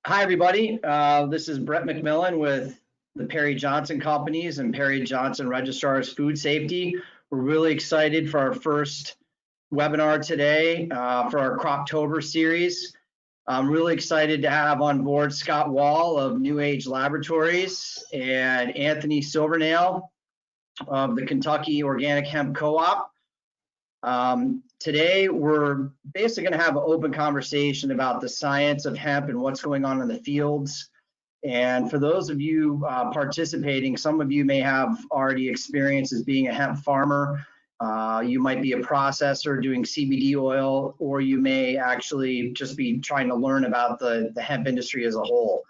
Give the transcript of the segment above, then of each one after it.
Hi, everybody. This is Brett McMillan with the Perry Johnson Companies and Perry Johnson Registrars Food Safety. We're really excited for our first webinar today for our Croptober series. I'm really excited to have on board Scott Wall of New Age Laboratories and Anthony Silvernail of the Kentucky Organic Hemp Co-op. Today, we're basically going to have an open conversation about the science of hemp and what's going on in the fields. And for those of you participating, some of you may have already experience as being a hemp farmer. You might be a processor doing CBD oil, or you may actually just be trying to learn about the hemp industry as a whole.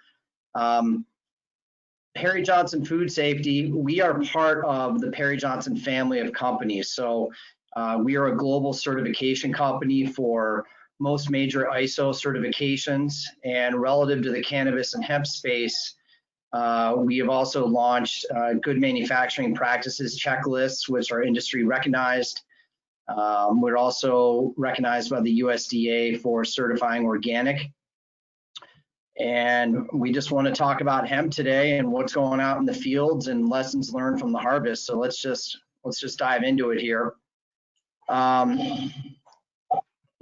Perry Johnson Food Safety, we are part of the Perry Johnson family of companies. So we are a global certification company for most major ISO certifications, and relative to the cannabis and hemp space, we have also launched good manufacturing practices checklists, which are industry recognized. We're also recognized by the USDA for certifying organic. And we just want to talk about hemp today and what's going out in the fields and lessons learned from the harvest. So let's just dive into it here.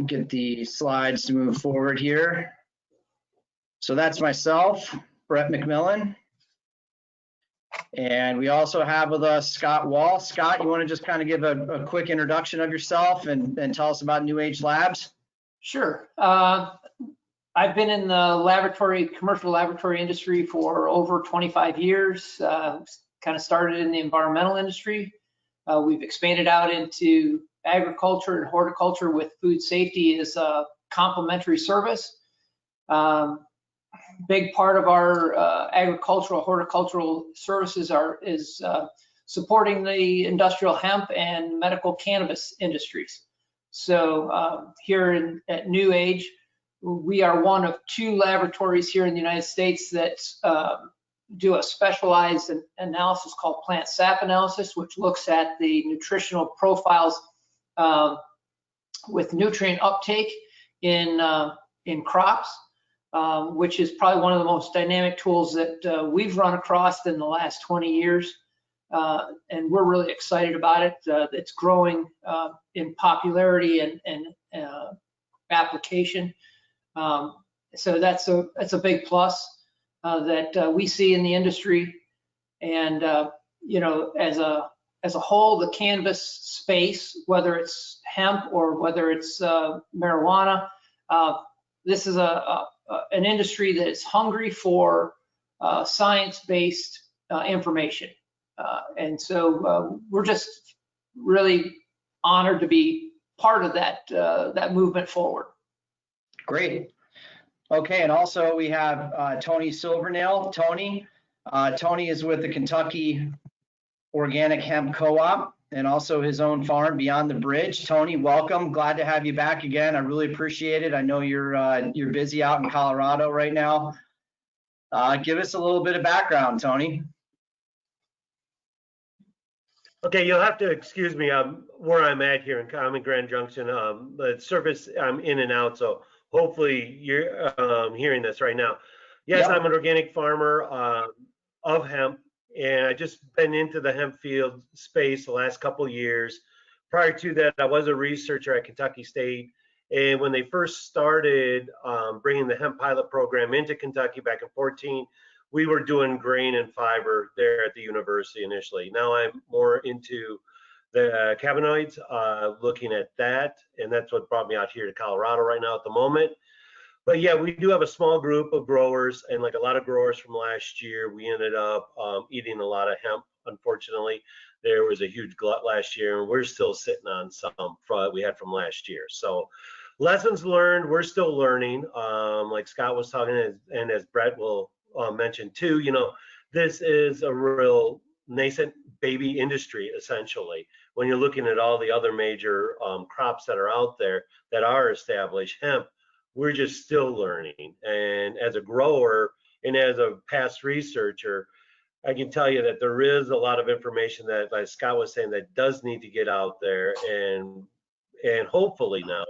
Get the slides to move forward here. So that's myself, Brett McMillan. And we also have with us Scott Wall. Scott, you want to just kind of give a quick introduction of yourself and tell us about New Age Labs? Sure. I've been in the commercial laboratory industry for over 25 years. Kind of started in the environmental industry. We've expanded out into agriculture and horticulture with food safety as a complementary service. Big part of our agricultural, horticultural services is supporting the industrial hemp and medical cannabis industries. So here at New Age, we are one of two laboratories here in the United States that do a specialized analysis called plant sap analysis, which looks at the nutritional profiles with nutrient uptake in crops, which is probably one of the most dynamic tools that we've run across in the last 20 years. And we're really excited about it. It's growing in popularity and application. So that's a big plus that we see in the industry. And you know, as a whole, the cannabis space, whether it's hemp or whether it's marijuana, this is an industry that is hungry for science-based information. And so we're just really honored to be part of that movement forward. Great. Okay, and also we have Tony Silvernail. Tony is with the Kentucky Organic Hemp Co-op and also his own farm Beyond the Bridge. Tony, welcome. Glad to have you back again. I really appreciate it. I know you're busy out in Colorado right now. Give us a little bit of background, Tony. Okay, you'll have to excuse me where I'm at here. I'm in Grand Junction. The service, I'm in and out, so hopefully you're hearing this right now. Yes, yep. I'm an organic farmer of hemp, and I just been into the hemp field space the last couple of years. Prior to that, I was a researcher at Kentucky State, and when they first started bringing the hemp pilot program into Kentucky back in 2014, we were doing grain and fiber there at the university initially. Now I'm more into the cannabinoids, looking at that, and that's what brought me out here to Colorado right now at the moment. But yeah, we do have a small group of growers, and like a lot of growers from last year, we ended up eating a lot of hemp. Unfortunately, there was a huge glut last year, and we're still sitting on some we had from last year. So lessons learned, we're still learning. Like Scott was talking, and as Brett will mention too, you know, this is a real nascent baby industry, essentially. When you're looking at all the other major crops that are out there that are established, hemp, we're just still learning. And as a grower and as a past researcher, I can tell you that there is a lot of information that, like Scott was saying, that does need to get out there, and hopefully now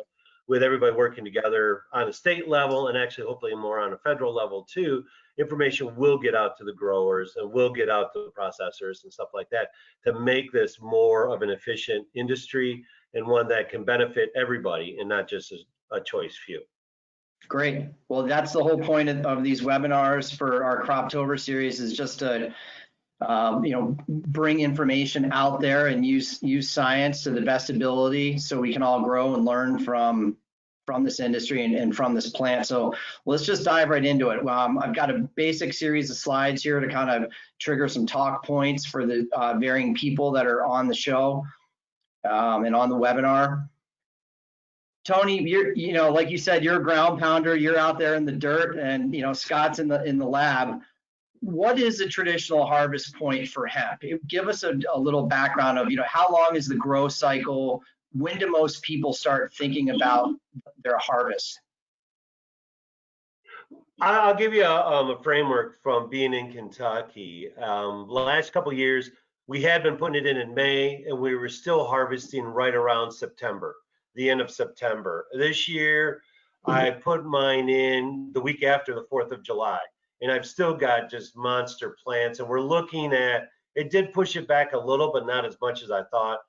with everybody working together on a state level and actually hopefully more on a federal level too, information will get out to the growers and will get out to the processors and stuff like that to make this more of an efficient industry and one that can benefit everybody and not just a choice few. Great. Well, that's the whole point of these webinars for our Croptober series, is just to bring information out there and use science to the best ability so we can all grow and learn from this industry and from this plant. So let's just dive right into it. I've got a basic series of slides here to kind of trigger some talk points for the varying people that are on the show and on the webinar. Tony, you're, like you said, you're a ground pounder, you're out there in the dirt, and Scott's in the lab. What is a traditional harvest point for hemp? Give us a little background of, how long is the grow cycle? When do most people start thinking about their harvest? I'll give you a framework from being in Kentucky. Last couple of years, we had been putting it in May, and we were still harvesting right around September, the end of September. This year, I put mine in the week after the 4th of July, and I've still got just monster plants, and we're looking at, it did push it back a little, but not as much as I thought.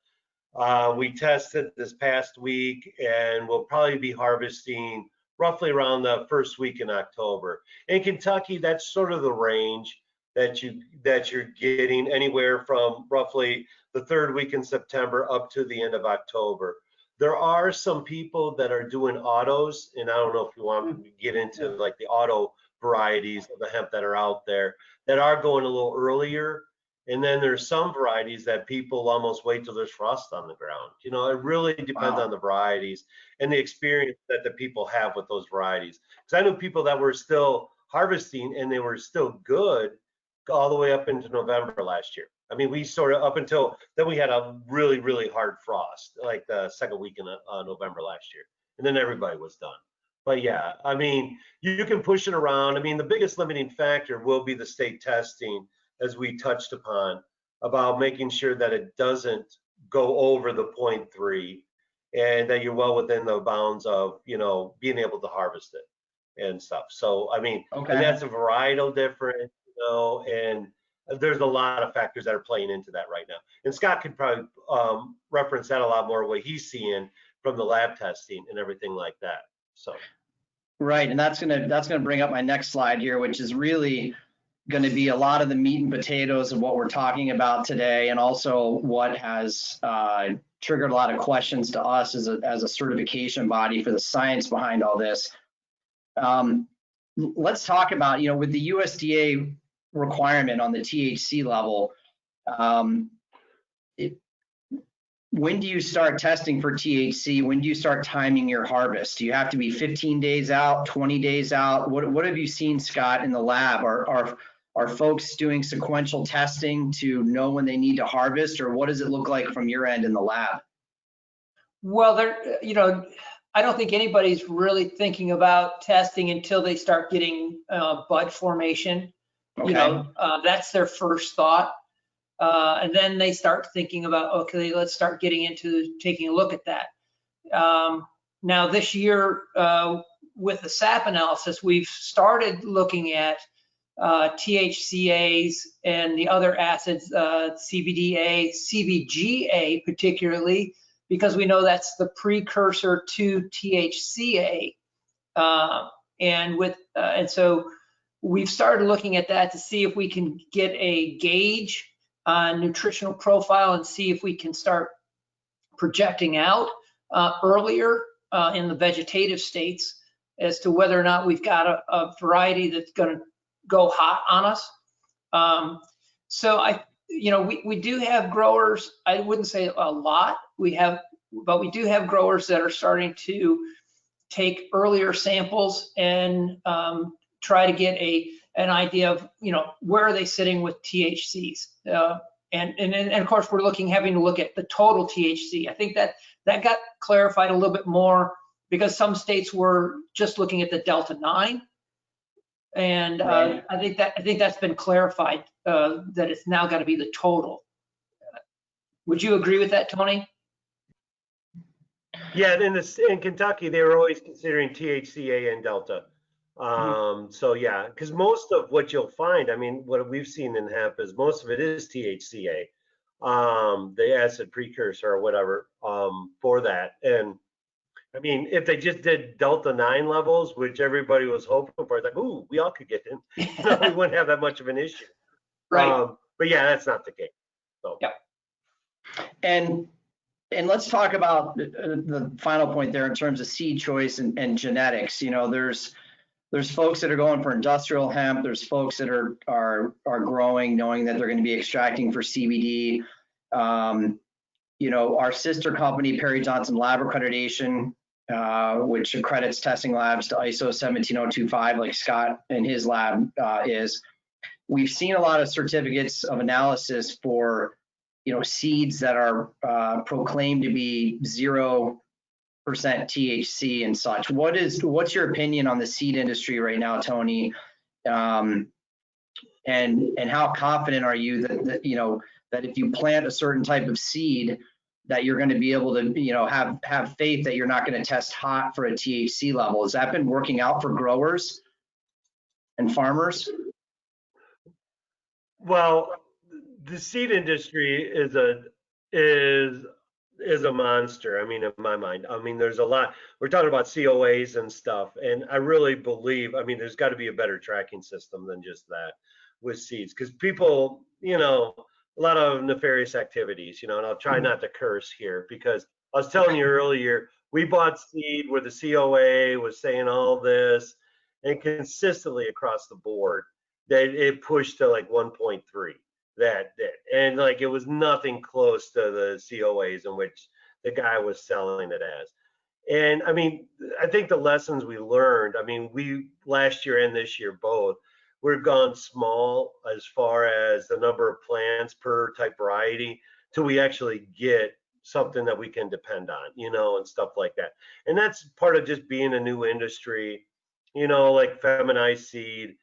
We tested this past week, and we'll probably be harvesting roughly around the first week in October. In Kentucky, that's sort of the range that you're getting, anywhere from roughly the 3rd week in September up to the end of October. There are some people that are doing autos, and I don't know if you want to get into like the auto varieties of the hemp that are out there that are going a little earlier. And then there's some varieties that people almost wait till there's frost on the ground. It really depends on the varieties and the experience that the people have with those varieties. Because I knew people that were still harvesting and they were still good all the way up into November last year. I mean, we sort of up until then we had a really, really hard frost, like the 2nd week in November last year. And then everybody was done. But yeah, I mean, you can push it around. I mean, the biggest limiting factor will be the state testing, as we touched upon, about making sure that it doesn't go over the 0.3 and that you're well within the bounds of, being able to harvest it and stuff. So, I mean, and that's a varietal difference, and there's a lot of factors that are playing into that right now. And Scott could probably reference that a lot more, what he's seeing from the lab testing and everything like that. So. Right, and that's gonna bring up my next slide here, which is really going to be a lot of the meat and potatoes of what we're talking about today, and also what has triggered a lot of questions to us as a certification body for the science behind all this. Let's talk about, with the USDA requirement on the THC level, when do you start testing for THC? When do you start timing your harvest? Do you have to be 15 days out, 20 days out? What have you seen, Scott, in the lab? Are folks doing sequential testing to know when they need to harvest, or what does it look like from your end in the lab? Well, I don't think anybody's really thinking about testing until they start getting bud formation. Okay. That's their first thought. And then they start thinking about, okay, let's start getting into taking a look at that. Now this year, with the SAP analysis, we've started looking at THCAs and the other acids, CBDA, CBGA particularly, because we know that's the precursor to THCA. And so we've started looking at that to see if we can get a gauge on nutritional profile and see if we can start projecting out earlier in the vegetative states as to whether or not we've got a variety that's going to go hot on us. So we do have growers. I wouldn't say a lot. But we do have growers that are starting to take earlier samples and try to get an idea of where are they sitting with THCs. And of course we're having to look at the total THC. I think that got clarified a little bit more because some states were just looking at the Delta 9. And right. I think that's been clarified, that it's now got to be the total. Would you agree with that, Tony? Yeah, in Kentucky, they were always considering THCA and Delta. So yeah, because most of what you'll find, I mean, what we've seen in hemp is most of it is THCA, the acid precursor or whatever, for that. And I mean, if they just did Delta 9 levels, which everybody was hoping for, like, ooh, we all could get in, we wouldn't have that much of an issue. Right. But yeah, that's not the case. So. Yep. And let's talk about the final point there in terms of seed choice and genetics. You know, there's folks that are going for industrial hemp. There's folks that are growing, knowing that they're going to be extracting for CBD. You know, our sister company, Perry Johnson Lab Accreditation, which accredits testing labs to ISO 17025, like Scott and his lab is. We've seen a lot of certificates of analysis for, you know, seeds that are proclaimed to be 0% THC and such. What's your opinion on the seed industry right now, Tony? And how confident are you that you know that if you plant a certain type of seed, that you're going to be able to, you know, have faith that you're not going to test hot for a THC level? Has that been working out for growers and farmers? Well, the seed industry is a monster. I mean, in my mind, I mean, there's a lot. We're talking about COAs and stuff, and I really believe, I mean, there's got to be a better tracking system than just that with seeds, because people, you know, a lot of nefarious activities, you know, and I'll try not to curse here, because I was telling you earlier, we bought seed where the COA was saying all this, and consistently across the board, that it pushed to like 1.3. And like it was nothing close to the COAs in which the guy was selling it as. And I mean, I think the lessons we learned, I mean, we last year and this year both, we've gone small as far as the number of plants per type variety till we actually get something that we can depend on, you know, and stuff like that. And that's part of just being a new industry, you know, like feminized seed.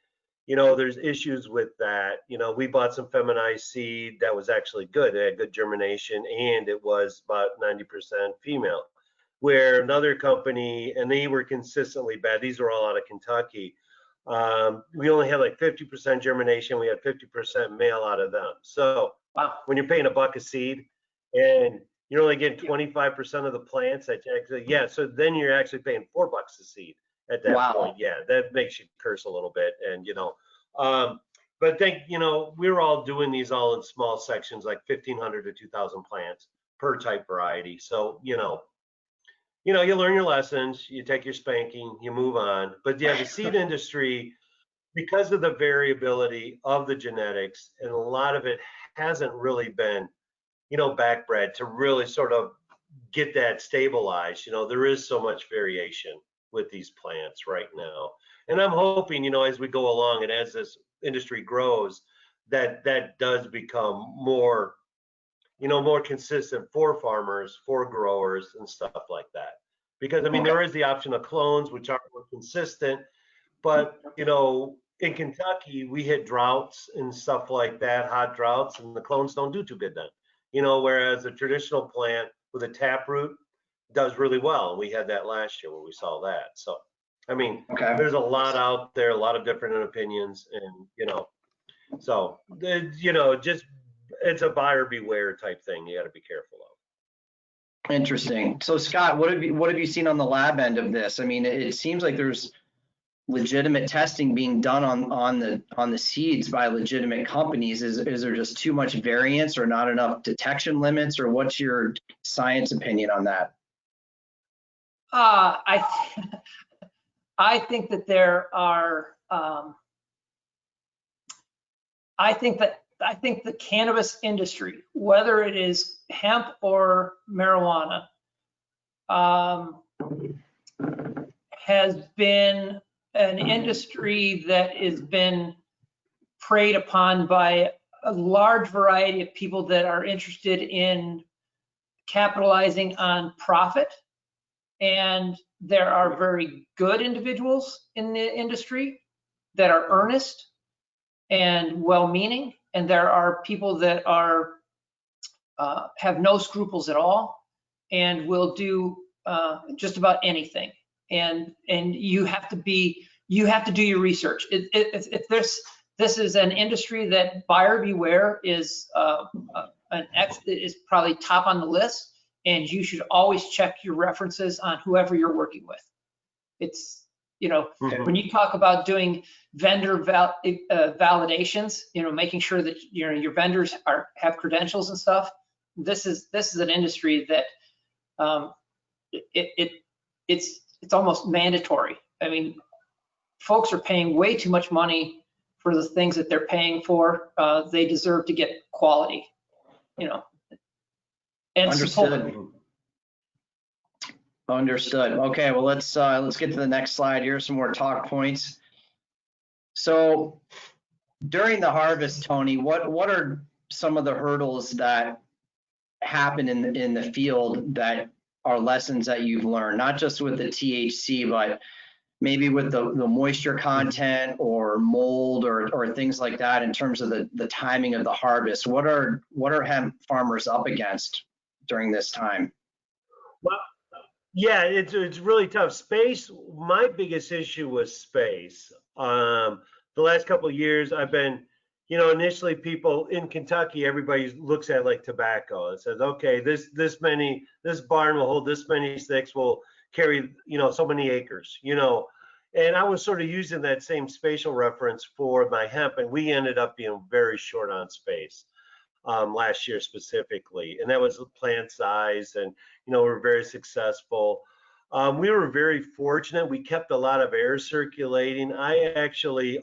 You know, there's issues with that. You know, we bought some feminized seed that was actually good. It had good germination and it was about 90% female. Where another company, and they were consistently bad. These were all out of Kentucky. We only had like 50% germination. We had 50% male out of them. So Wow. when you're paying $1 a seed and you're only getting 25% of the plants, that actually, yeah. So then you're actually paying $4 a seed. At that point, yeah, that makes you curse a little bit, and you know, but I think, you know, we were all doing these all in small sections, like 1,500 to 2,000 plants per type variety. So you you learn your lessons, you take your spanking, you move on. But yeah, the seed industry, because of the variability of the genetics, and a lot of it hasn't really been, you know, backbred to really sort of get that stabilized. You know, there is so much variation with these plants right now. And I'm hoping, you know, as we go along and as this industry grows, that does become more, you know, more consistent for farmers, for growers and stuff like that. Because I mean, there is the option of clones, which are more consistent, but you know, in Kentucky, we hit droughts and stuff like that, hot droughts, and the clones don't do too good then. You know, whereas a traditional plant with a taproot does really well. We had that last year where we saw that. So, I mean, there's a lot out there, a lot of different opinions, and you know, so you know, just it's a buyer beware type thing. You got to be careful of. Interesting. So, Scott, what have you seen on the lab end of this? I mean, it seems like there's legitimate testing being done on the seeds by legitimate companies. Is there just too much variance or not enough detection limits, or what's your science opinion on that? I think that there are. I think the cannabis industry, whether it is hemp or marijuana, has been an industry that has been preyed upon by a large variety of people that are interested in capitalizing on profit. And there are very good individuals in the industry that are earnest and well-meaning, and there are people that are have no scruples at all and will do just about anything, and you have to do your research. If this is an industry that buyer beware is is probably top on the list, and you should always check your references on whoever you're working with. It's, when you talk about doing vendor validations, making sure that your vendors have credentials and stuff. This is an industry that it's almost mandatory. I mean, folks are paying way too much money for the things that they're paying for. They deserve to get quality, and Understood. support. Understood. Okay, well, let's get to the next slide here. Some more talk points. So during the harvest, Tony, what are some of the hurdles that happen in the field that are lessons that you've learned, not just with the THC, but maybe with the moisture content or mold or things like that in terms of the timing of the harvest? What are hemp farmers up against during this time? Well, yeah, it's really tough. Space, my biggest issue was space. The last couple of years I've been, initially people in Kentucky, everybody looks at like tobacco. It says, okay, this barn will hold this many sticks, will carry, so many acres, and I was sort of using that same spatial reference for my hemp, and we ended up being very short on space last year specifically, and that was plant size, and we're very successful. We were very fortunate. We kept a lot of air circulating. I actually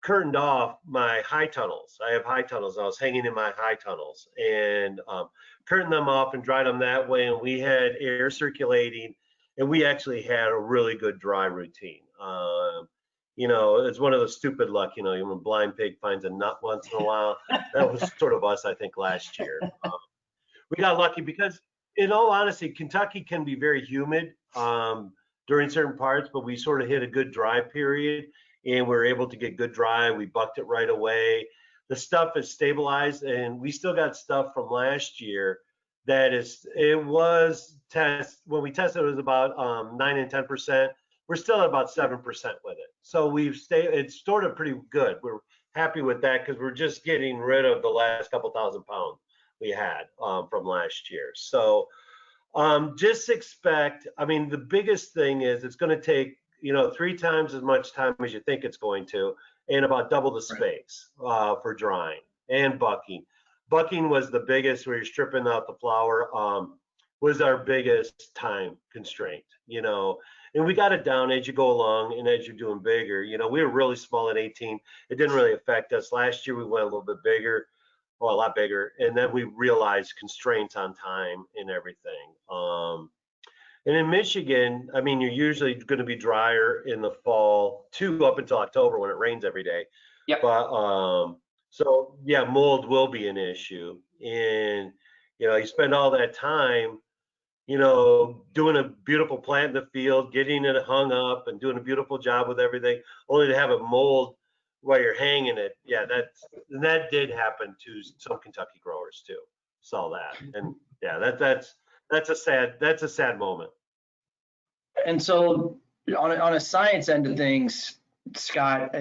curtained off my high tunnels. I have high tunnels. I was hanging in my high tunnels and curtained them off and dried them that way, and we had air circulating, and we actually had a really good dry routine. It's one of those stupid luck, when a blind pig finds a nut once in a while. That was sort of us, I think, last year. We got lucky because, in all honesty, Kentucky can be very humid during certain parts, but we sort of hit a good dry period, and we were able to get good dry. We bucked it right away. The stuff is stabilized, and we still got stuff from last year when we tested, it was about 9 and 10%. We're still at about 7% with it. So it's sort of pretty good. We're happy with that because we're just getting rid of the last couple thousand pounds we had from last year. So just expect, the biggest thing is it's going to take, 3 times as much time as you think it's going to, and about double the space for drying and bucking. Bucking was the biggest, where you're stripping out the flower, was our biggest time constraint, and we got it down as you go along and as you're doing bigger. We were really small at 18. It didn't really affect us. Last year we went a little bit bigger, a lot bigger, and then we realized constraints on time and everything. And in Michigan, you're usually going to be drier in the fall too, up until October when it rains every day. Yep. But so yeah, mold will be an issue, and you spend all that time, doing a beautiful plant in the field, getting it hung up, and doing a beautiful job with everything, only to have it mold while you're hanging it. Yeah, that did happen to some Kentucky growers too. Saw that, and yeah, that's a sad moment. And so on a science end of things, Scott,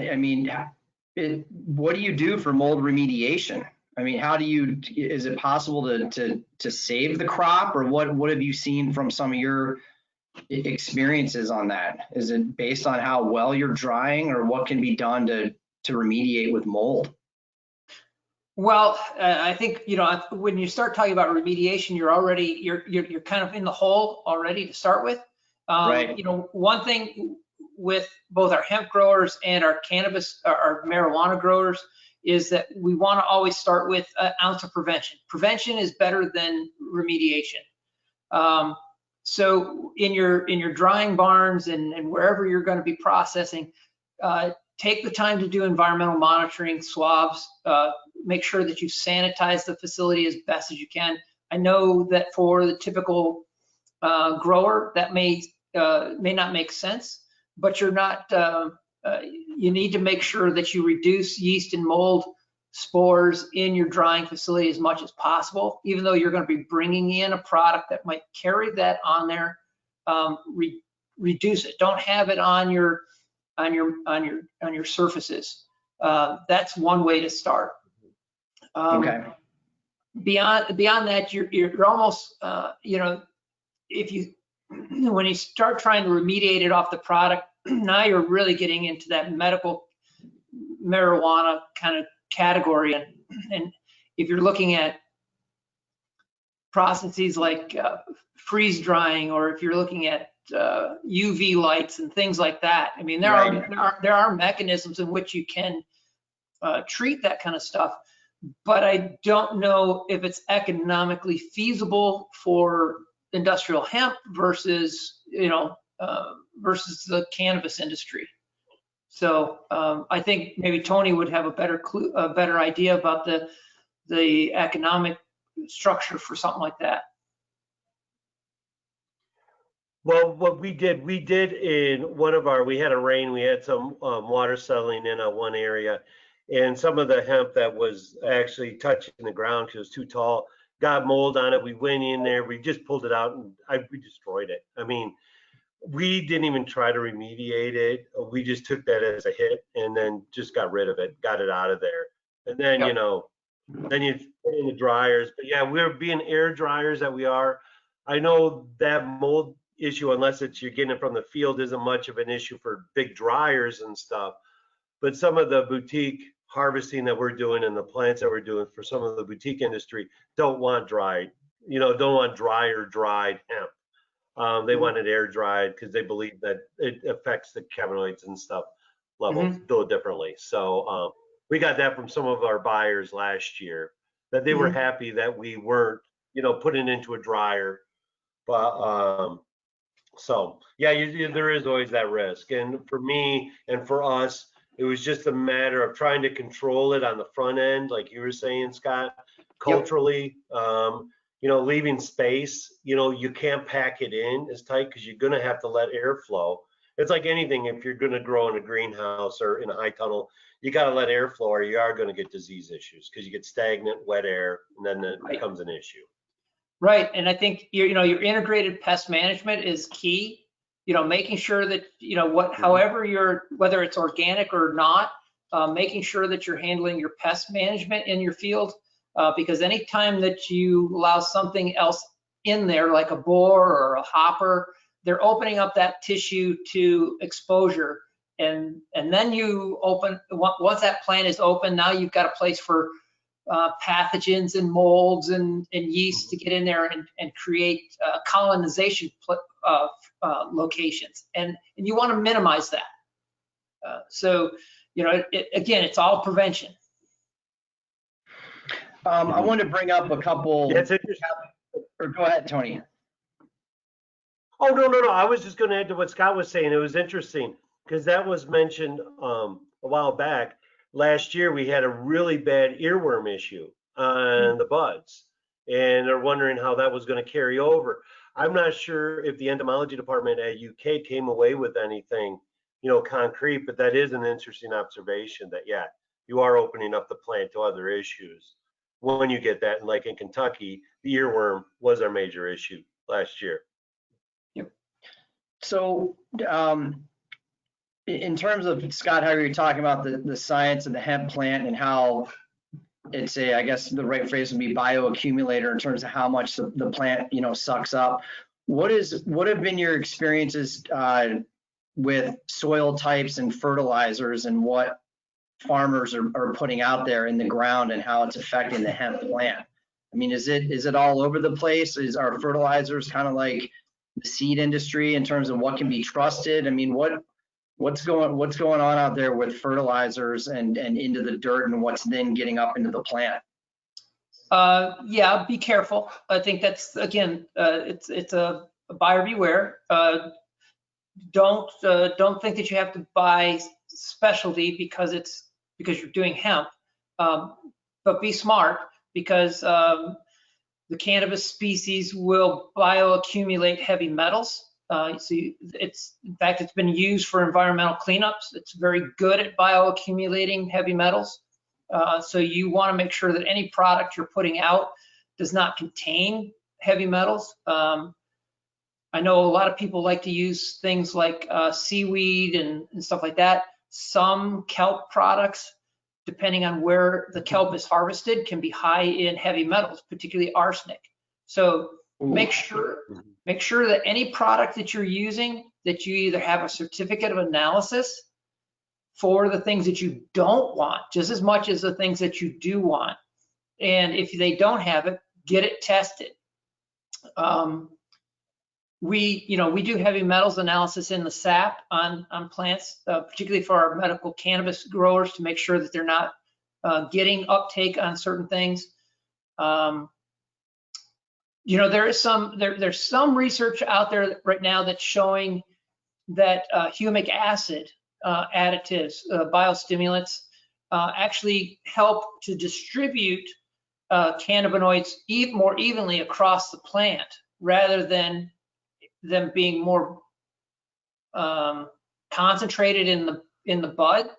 what do you do for mold remediation? Is it possible to save the crop, or what have you seen from some of your experiences on that? Is it based on how well you're drying, or what can be done to remediate with mold? Well, I think, when you start talking about remediation, you're kind of in the hole already to start with. Right. One thing with both our hemp growers and our cannabis, our marijuana growers, is that we want to always start with an ounce of prevention. Prevention is better than remediation. So in your drying barns and wherever you're going to be processing, take the time to do environmental monitoring, swabs, make sure that you sanitize the facility as best as you can. I know that for the typical grower, that may not make sense, but you're not. You need to make sure that you reduce yeast and mold spores in your drying facility as much as possible, even though you're going to be bringing in a product that might carry that on there. Reduce it. Don't have it on your surfaces. That's one way to start. Okay. Beyond that, you're almost when you start trying to remediate it off the product, now you're really getting into that medical marijuana kind of category. And if you're looking at processes like freeze drying, or if you're looking at UV lights and things like that, I mean, there are mechanisms in which you can treat that kind of stuff, but I don't know if it's economically feasible for industrial hemp versus versus the cannabis industry. So I think maybe Tony would have a better idea about the economic structure for something like that. Well, what we did in one of our, we had a rain, we had some water settling in one area, and some of the hemp that was actually touching the ground because it was too tall got mold on it. We went in there, we just pulled it out, and we destroyed it. I mean, we didn't even try to remediate it. We just took that as a hit and then just got rid of it, got it out of there. And then, Yep. Then you put in the dryers. But yeah, we're being air dryers that we are. I know that mold issue, unless you're getting it from the field, isn't much of an issue for big dryers and stuff. But some of the boutique harvesting that we're doing and the plants that we're doing for some of the boutique industry don't want dried, don't want dry or dried hemp. They want it air dried because they believe that it affects the cannabinoids and stuff levels a little differently. So we got that from some of our buyers last year, that they were happy that we weren't, putting it into a dryer. But so yeah, there is always that risk. And for me and for us, it was just a matter of trying to control it on the front end, like you were saying, Scott, culturally. Leaving space, you can't pack it in as tight because you're going to have to let air flow. It's like anything, if you're going to grow in a greenhouse or in a high tunnel, you got to let air flow or you are going to get disease issues because you get stagnant, wet air, and then it becomes an issue. Right. And I think, your integrated pest management is key, making sure that, whether it's organic or not, making sure that you're handling your pest management in your field. Because anytime that you allow something else in there, like a borer or a hopper, they're opening up that tissue to exposure. And then you open, once that plant is open, now you've got a place for pathogens and molds and yeast to get in there and create colonization locations. And you want to minimize that. So, again, it's all prevention. I want to bring up a couple. That's interesting. Or go ahead, Tony. Oh, no. I was just going to add to what Scott was saying. It was interesting because that was mentioned a while back. Last year, we had a really bad earworm issue on the buds, and they're wondering how that was going to carry over. I'm not sure if the entomology department at UK came away with anything, concrete, but that is an interesting observation that, yeah, you are opening up the plant to other issues. When you get that, and like in Kentucky, the earworm was our major issue last year. Yep. So in terms of, Scott, how you're talking about the science of the hemp plant and how it's I guess the right phrase would be bioaccumulator in terms of how much the plant, sucks up. What have been your experiences with soil types and fertilizers and what farmers are putting out there in the ground and how it's affecting the hemp plant? I mean, is it all over the place? Are fertilizers kind of like the seed industry in terms of what can be trusted? I mean, what's going on out there with fertilizers and into the dirt and what's then getting up into the plant? Yeah, be careful. I think that's, again, it's a buyer beware. Don't think that you have to buy specialty because you're doing hemp, but be smart because the cannabis species will bioaccumulate heavy metals. In fact, it's been used for environmental cleanups. It's very good at bioaccumulating heavy metals. So you want to make sure that any product you're putting out does not contain heavy metals. I know a lot of people like to use things like seaweed and stuff like that. Some kelp products, depending on where the kelp is harvested, can be high in heavy metals, particularly arsenic. So make sure that any product that you're using, that you either have a certificate of analysis for the things that you don't want, just as much as the things that you do want. And if they don't have it, get it tested. We do heavy metals analysis in the sap on plants, particularly for our medical cannabis growers, to make sure that they're not getting uptake on certain things. There's some research out there right now that's showing that humic acid additives, biostimulants, actually help to distribute cannabinoids more evenly across the plant, rather than them being more concentrated in the bud.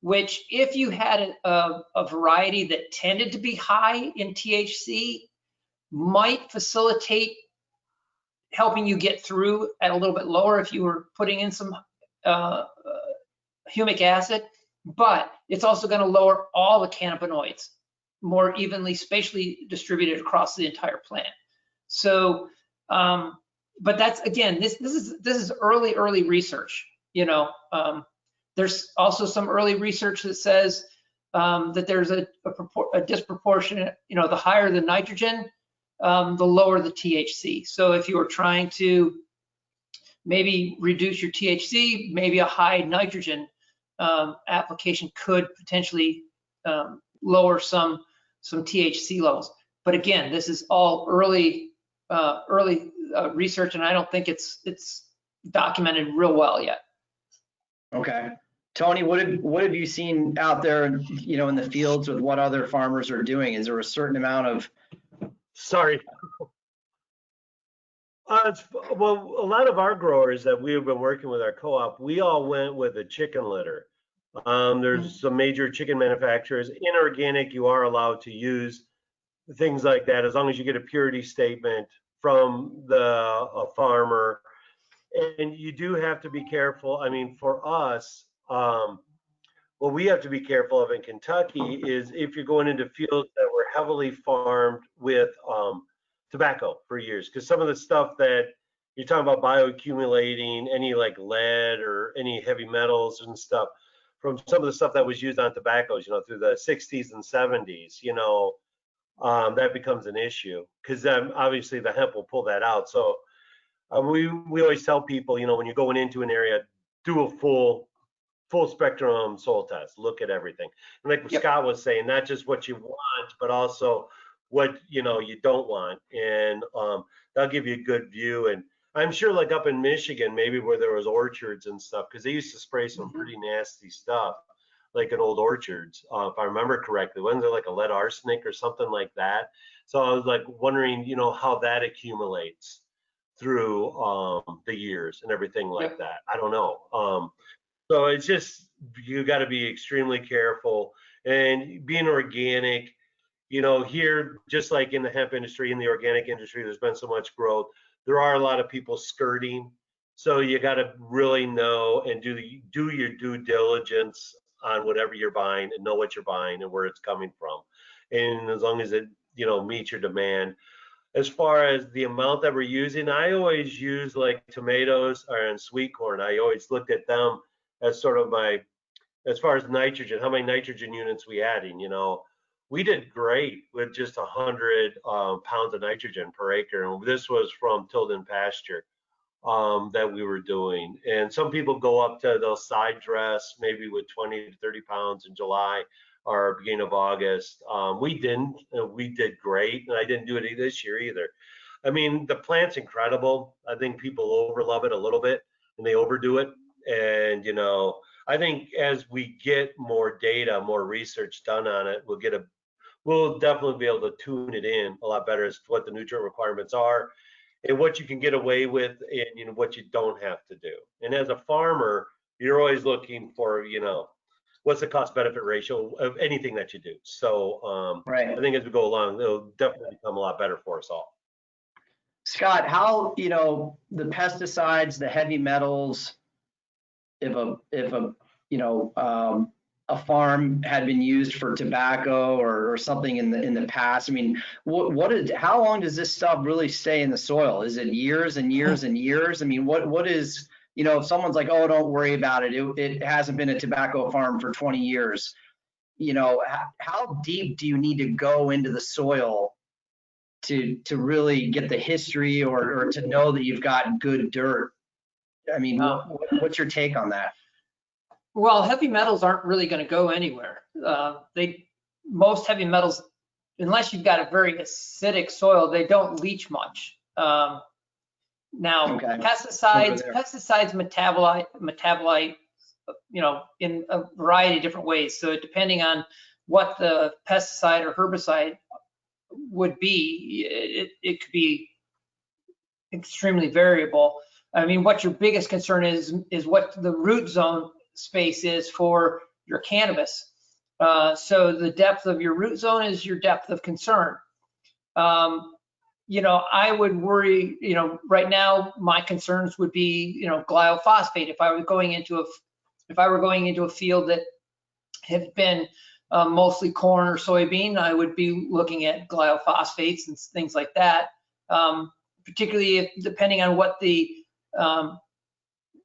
Which, if you had a variety that tended to be high in THC, might facilitate helping you get through at a little bit lower if you were putting in some humic acid. But it's also going to lower all the cannabinoids more evenly, spatially distributed across the entire plant. So, but that's, again, this is early research. There's also some early research that says that there's a disproportionate, the higher the nitrogen, the lower the THC. So if you were trying to maybe reduce your THC, maybe a high nitrogen application could potentially lower some THC levels. But again, this is all early research, and I don't think it's documented real well yet. Okay. Tony, what have you seen out there, in the fields with what other farmers are doing? Is there a certain amount of... Sorry. Well, a lot of our growers that we have been working with, our co-op, we all went with a chicken litter. There's some major chicken manufacturers. In organic, you are allowed to use things like that as long as you get a purity statement from a farmer. And you do have to be careful. I mean, for us, what we have to be careful of in Kentucky is if you're going into fields that were heavily farmed with tobacco for years, because some of the stuff that you're talking about bioaccumulating, any like lead or any heavy metals and stuff from some of the stuff that was used on tobaccos, through the 60s and 70s, that becomes an issue, because obviously the hemp will pull that out. So we always tell people, when you're going into an area, do a full spectrum soil test, look at everything. And like Scott was saying, not just what you want, but also what you don't want, and that'll give you a good view. And I'm sure, like up in Michigan, maybe where there was orchards and stuff, because they used to spray some pretty nasty stuff, like in old orchards, if I remember correctly. Wasn't there like a lead arsenic or something like that? So I was like wondering, how that accumulates through the years and everything like that. I don't know. So it's just, you got to be extremely careful. And being organic, here, just like in the hemp industry, in the organic industry, there's been so much growth. There are a lot of people skirting. So you got to really know and do your due diligence on whatever you're buying, and know what you're buying and where it's coming from. And as long as it, meets your demand. As far as the amount that we're using, I always use like tomatoes and sweet corn. I always looked at them as sort of as far as nitrogen, how many nitrogen units we adding. We did great with just 100 pounds of nitrogen per acre. And this was from tilled-in pasture that we were doing. And some people go up to, they'll side dress maybe with 20 to 30 pounds in July or beginning of August. We didn't. We did great. And I didn't do it this year either. I mean, the plant's incredible. I think people overlove it a little bit and they overdo it. And, I think as we get more data, more research done on it, we'll definitely be able to tune it in a lot better as to what the nutrient requirements are and what you can get away with and what you don't have to do. And as a farmer, you're always looking for, what's the cost benefit ratio of anything that you do. So Right. I think as we go along, it'll definitely become a lot better for us all. Scott, how, the pesticides, the heavy metals, if a farm had been used for tobacco or something in the past, I mean, how long does this stuff really stay in the soil? Is it years and years and years? I mean, what is, if someone's like, oh, don't worry about it, it hasn't been a tobacco farm for 20 years, how deep do you need to go into the soil to really get the history or to know that you've got good dirt? I mean, what's your take on that? Well, heavy metals aren't really going to go anywhere. Most heavy metals, unless you've got a very acidic soil, they don't leach much. Now, Okay. pesticides metabolite, in a variety of different ways. So depending on what the pesticide or herbicide would be, it could be extremely variable. I mean, what your biggest concern is what the root zone space is for your cannabis. So the depth of your root zone is your depth of concern. I would worry, right now my concerns would be, glyphosate. If I were going into a field that had been mostly corn or soybean, I would be looking at glyphosates and things like that. Particularly depending on what the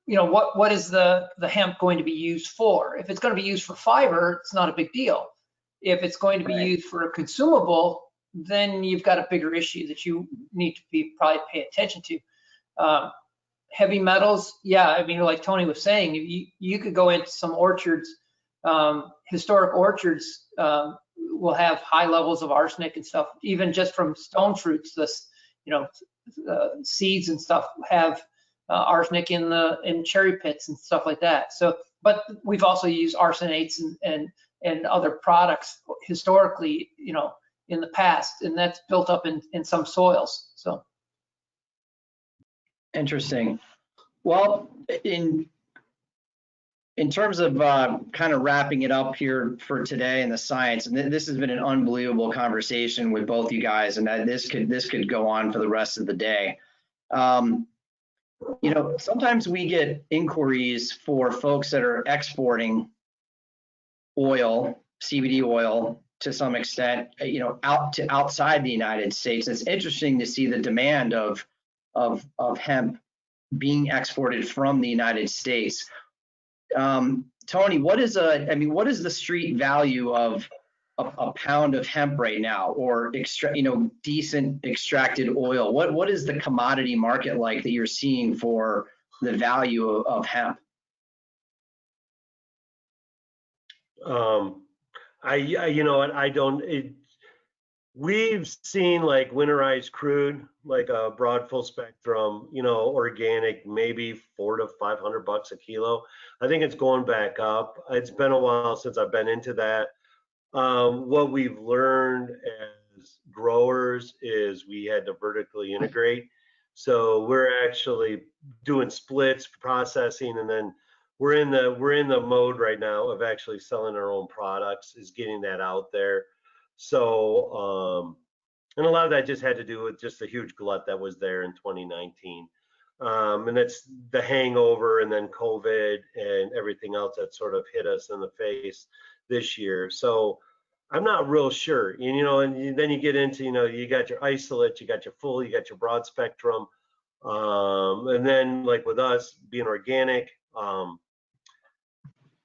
what is the hemp going to be used for? If it's going to be used for fiber, it's not a big deal. If it's going to be used for a consumable, then you've got a bigger issue that you need to probably pay attention to. Heavy metals, yeah, I mean, like Tony was saying, you could go into some orchards, historic orchards will have high levels of arsenic and stuff, even just from stone fruits. Seeds and stuff have arsenic in cherry pits and stuff like that. So, but we've also used arsenates and other products historically, in the past, and that's built up in some soils. So interesting. Well, in terms of kind of wrapping it up here for today in the science, and this has been an unbelievable conversation with both you guys, and this could go on for the rest of the day. Sometimes we get inquiries for folks that are exporting oil, CBD oil, to some extent, out to outside the United States. It's interesting to see the demand of hemp being exported from the United States. Tony, what is the street value of a pound of hemp right now, or decent extracted oil? What is the commodity market like that you're seeing for the value of hemp? We've seen like winterized crude, like a broad full spectrum, organic, maybe $400 to $500 a kilo. I think it's going back up. It's been a while since I've been into that. What we've learned as growers is we had to vertically integrate. So we're actually doing splits, processing, and then we're in the mode right now of actually selling our own products, is getting that out there. So, and a lot of that just had to do with just the huge glut that was there in 2019. And that's the hangover and then COVID and everything else that sort of hit us in the face this year. So I'm not real sure, and then you get into, you got your isolate, you got your full, you got your broad spectrum. And then like with us being organic,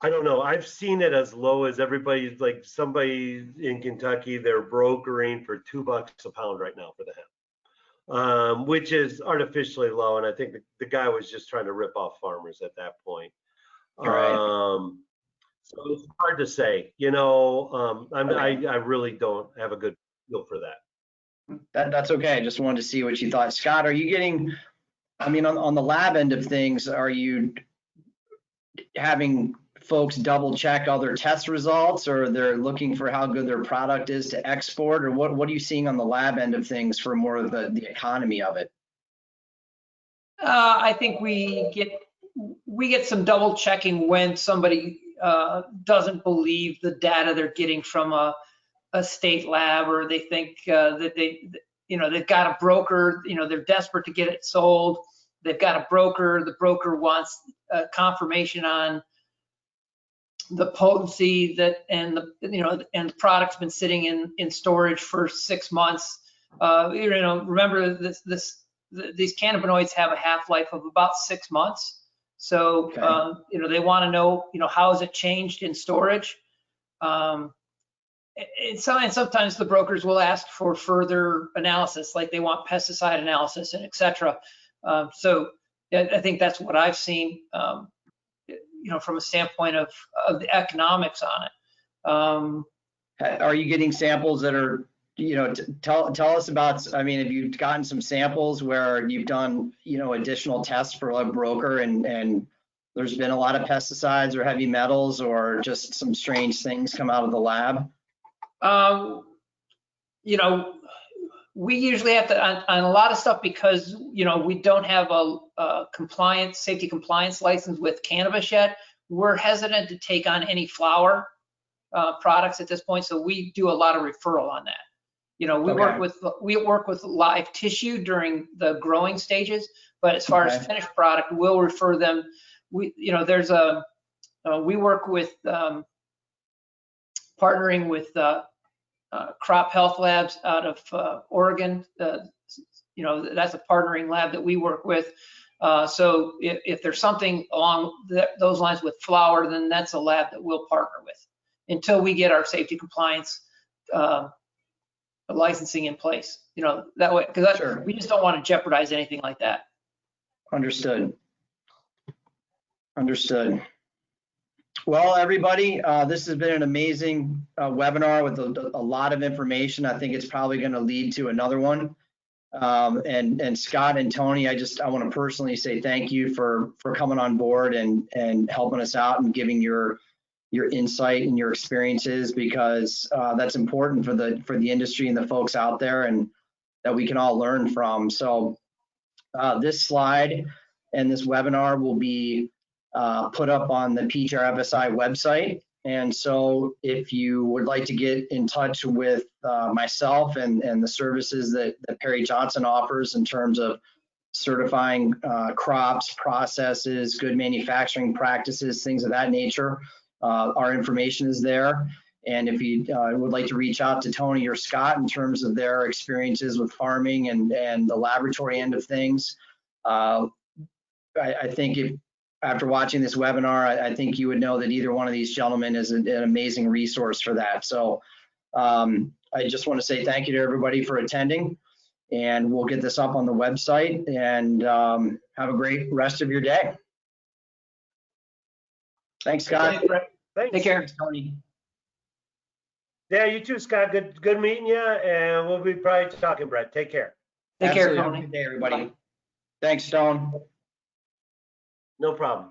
I don't know. I've seen it as low as everybody's, like somebody in Kentucky, they're brokering for $2 a pound right now for the hemp, which is artificially low. And I think the guy was just trying to rip off farmers at that point. Right. So it's hard to say, I really don't have a good feel for that. That's okay. I just wanted to see what you thought. Scott, are you getting, on the lab end of things, are you having folks double check other test results, or they're looking for how good their product is to export, or what are you seeing on the lab end of things for more of the economy of it? I think we get some double checking when somebody doesn't believe the data they're getting from a state lab, or they think that they've got a broker, they're desperate to get it sold. They've got a broker. The broker wants confirmation on the potency and the product's been sitting in storage for 6 months. Remember these cannabinoids have a half-life of about 6 months. So, Okay. they want to know, how has it changed in storage? And sometimes the brokers will ask for further analysis, like they want pesticide analysis and et cetera. So I think that's what I've seen, from a standpoint of the economics on it. Are you getting samples that are, tell us about, have you gotten some samples where you've done, additional tests for a broker and there's been a lot of pesticides or heavy metals or just some strange things come out of the lab? We usually have to, on a lot of stuff, because, we don't have a safety compliance license with cannabis yet, we're hesitant to take on any flower products at this point. So we do a lot of referral on that. We work with live tissue during the growing stages, but as far as finished product, we'll refer them. We work with partnering with Crop Health Labs out of Oregon. That's a partnering lab that we work with. So if there's something along those lines with flower, then that's a lab that we'll partner with until we get our safety compliance licensing in place. That way, because we just don't want to jeopardize anything like that. Understood. Well, everybody, this has been an amazing webinar with a lot of information. I think it's probably going to lead to another one. And Scott and Tony, I want to personally say thank you for coming on board and helping us out and giving your insight and your experiences, because that's important for the industry and the folks out there, and that we can all learn from. So this slide and this webinar will be put up on the PJRFSI website. And so if you would like to get in touch with myself and the services that Perry Johnson offers in terms of certifying crops, processes, good manufacturing practices, things of that nature, our information is there. And if you would like to reach out to Tony or Scott in terms of their experiences with farming and the laboratory end of things, I think after watching this webinar, I think you would know that either one of these gentlemen is an amazing resource for that. So I just want to say thank you to everybody for attending, and we'll get this up on the website, and have a great rest of your day. Thanks, Scott. Thanks. Take care. Thanks, Tony. Yeah, you too, Scott. Good meeting you, and we'll be probably talking, Brett. Take care. Take care, Absolutely. Tony. Have a good day, everybody. Bye. Thanks, Stone. No problem.